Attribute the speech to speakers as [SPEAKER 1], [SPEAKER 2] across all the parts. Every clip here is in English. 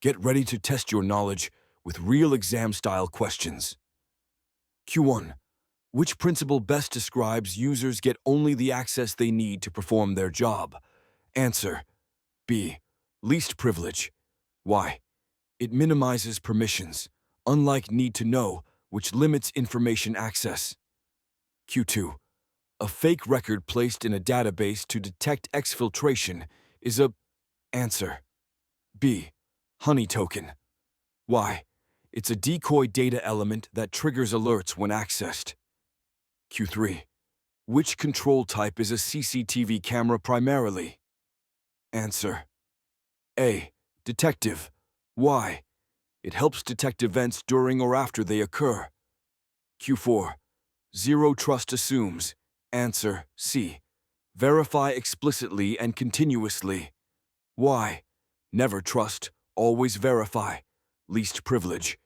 [SPEAKER 1] Get ready to test your knowledge with real exam-style questions. Q1. Which principle best describes users get only the access they need to perform their job? Answer. B. Least privilege. Why? It minimizes permissions, unlike need to know, which limits information access. Q2. A fake record placed in a database to detect exfiltration is a... Answer. B. Honey token. Why? It's a decoy data element that triggers alerts when accessed. Q3. Which control type is a CCTV camera primarily? Answer. A. Detective. Why? It helps detect events during or after they occur. Q4. Zero trust assumes. Answer. C. Verify explicitly and continuously. Why? Never trust, always verify. Least privilege.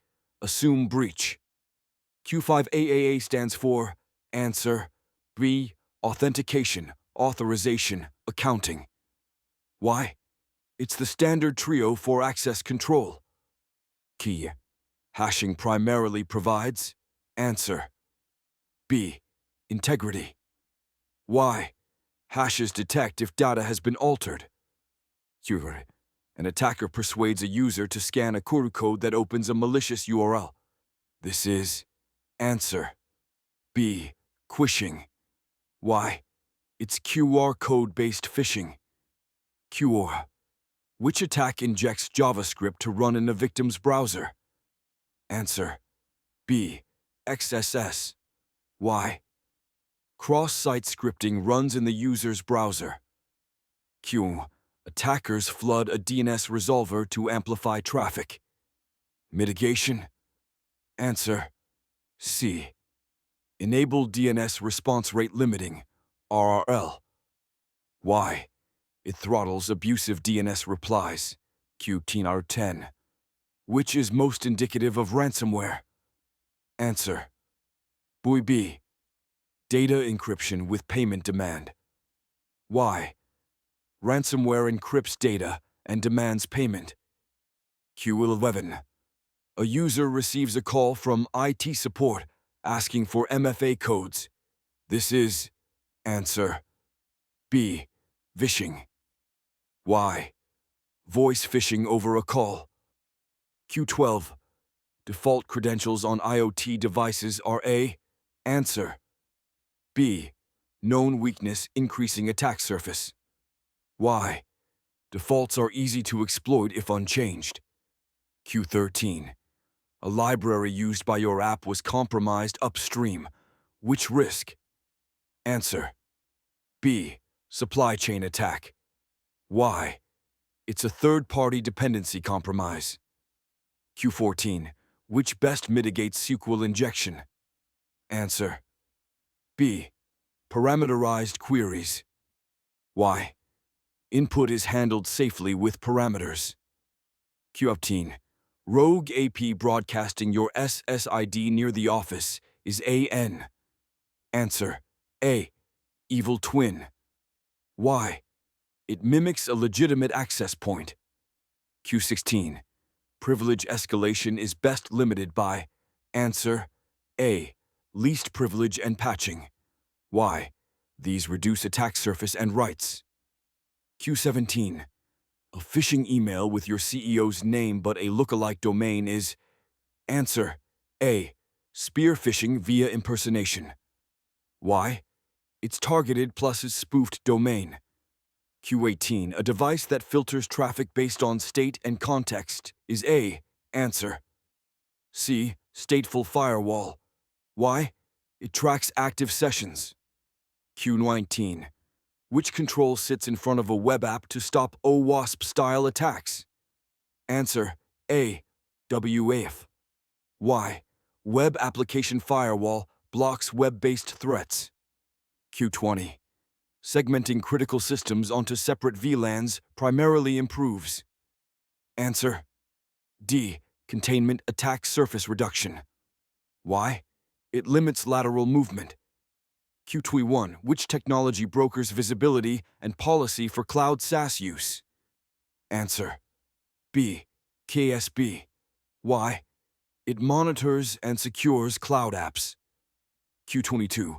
[SPEAKER 1] Assume breach. Q5AAA stands for Answer. B. Authentication, authorization, accounting. Why? It's the standard trio for access control. Key. Hashing primarily provides. Answer. B. Integrity. Why? Hashes detect if data has been altered. Q. An attacker persuades a user to scan a QR code that opens a malicious URL. This is. Answer. B. Quishing. Why? It's QR code-based phishing. QR. Which attack injects JavaScript to run in a victim's browser? Answer. B. XSS. Why? Cross-site scripting runs in the user's browser. Q. Attackers flood a DNS resolver to amplify traffic. Mitigation? Answer. C. Enable DNS response rate limiting, RRL. Why? It throttles abusive DNS replies, Q10R10. Which is most indicative of ransomware? Answer. B. Data encryption with payment demand. Why? Ransomware encrypts data and demands payment. Q11. A user receives a call from IT support asking for MFA codes. This is. Answer. B. Phishing. Why? Voice phishing over a call. Q12. Default credentials on IoT devices are A. Answer. B. Known weakness increasing attack surface. Why? Defaults are easy to exploit if unchanged. Q13. A library used by your app was compromised upstream. Which risk? Answer. B. Supply chain attack. Why? It's a third-party dependency compromise. Q14. Which best mitigates SQL injection? Answer. B. Parameterized queries. Why? Input is handled safely with parameters. Q15. Rogue AP broadcasting your SSID near the office is AN. Answer. A. Evil twin. Why? It mimics a legitimate access point. Q16. Privilege escalation is best limited by. Answer. A. Least privilege and patching. Why? These reduce attack surface and rights. Q17. A phishing email with your CEO's name but a lookalike domain is. Answer. A. Spear phishing via impersonation. Why? It's targeted plus a spoofed domain. Q18. A device that filters traffic based on state and context is A. Answer. C. Stateful firewall. Why? It tracks active sessions. Q19. Which control sits in front of a web app to stop OWASP-style attacks? Answer. A. WAF. Why? Web Application Firewall blocks web-based threats. Q20. Segmenting critical systems onto separate VLANs primarily improves. Answer. D. Containment attack surface reduction. Why? It limits lateral movement. Q21. Which technology brokers visibility and policy for cloud SaaS use? Answer. B. KSB. Why? It monitors and secures cloud apps. Q22.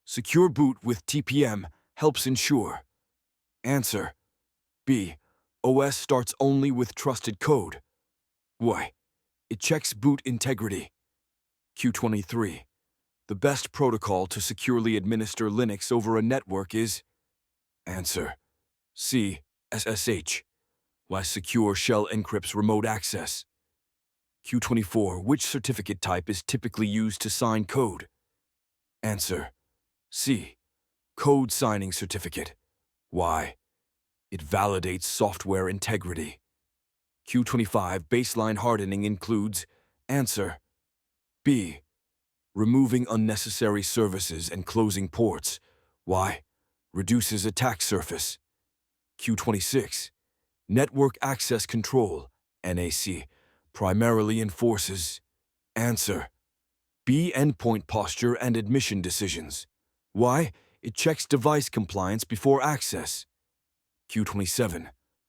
[SPEAKER 1] Secure boot with TPM helps ensure. Answer. B. OS starts only with trusted code. Why? It checks boot integrity. Q23. The best protocol to securely administer Linux over a network is. Answer. C. SSH. Why secure shell encrypts remote access. Q24. Which certificate type is typically used to sign code? Answer. C. Code signing certificate. Why? It validates software integrity. Q25. Baseline hardening includes. Answer. B. Removing unnecessary services and closing ports. Why? Reduces attack surface. Q26. Network access control, NAC, primarily enforces. Answer. B. Endpoint posture and admission decisions. Why? It checks device compliance before access. Q27.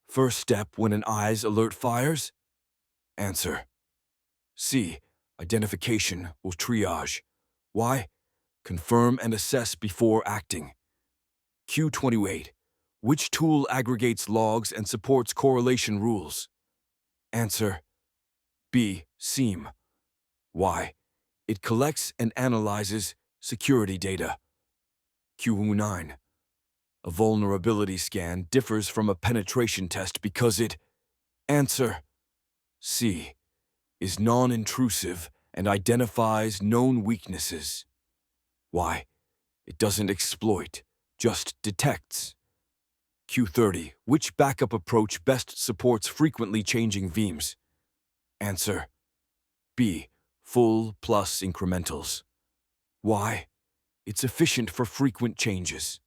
[SPEAKER 1] First step when an ISE alert fires? Answer. C. Identification will triage. Why? Confirm and assess before acting. Q28. Which tool aggregates logs and supports correlation rules? Answer. B. SIEM. Why? It collects and analyzes security data. Q9. A vulnerability scan differs from a penetration test because it. Answer. C. Is non-intrusive and identifies known weaknesses. Why? It doesn't exploit, just detects. Q30. Which backup approach best supports frequently changing VMs? Answer. B. Full plus incrementals. Why? It's efficient for frequent changes.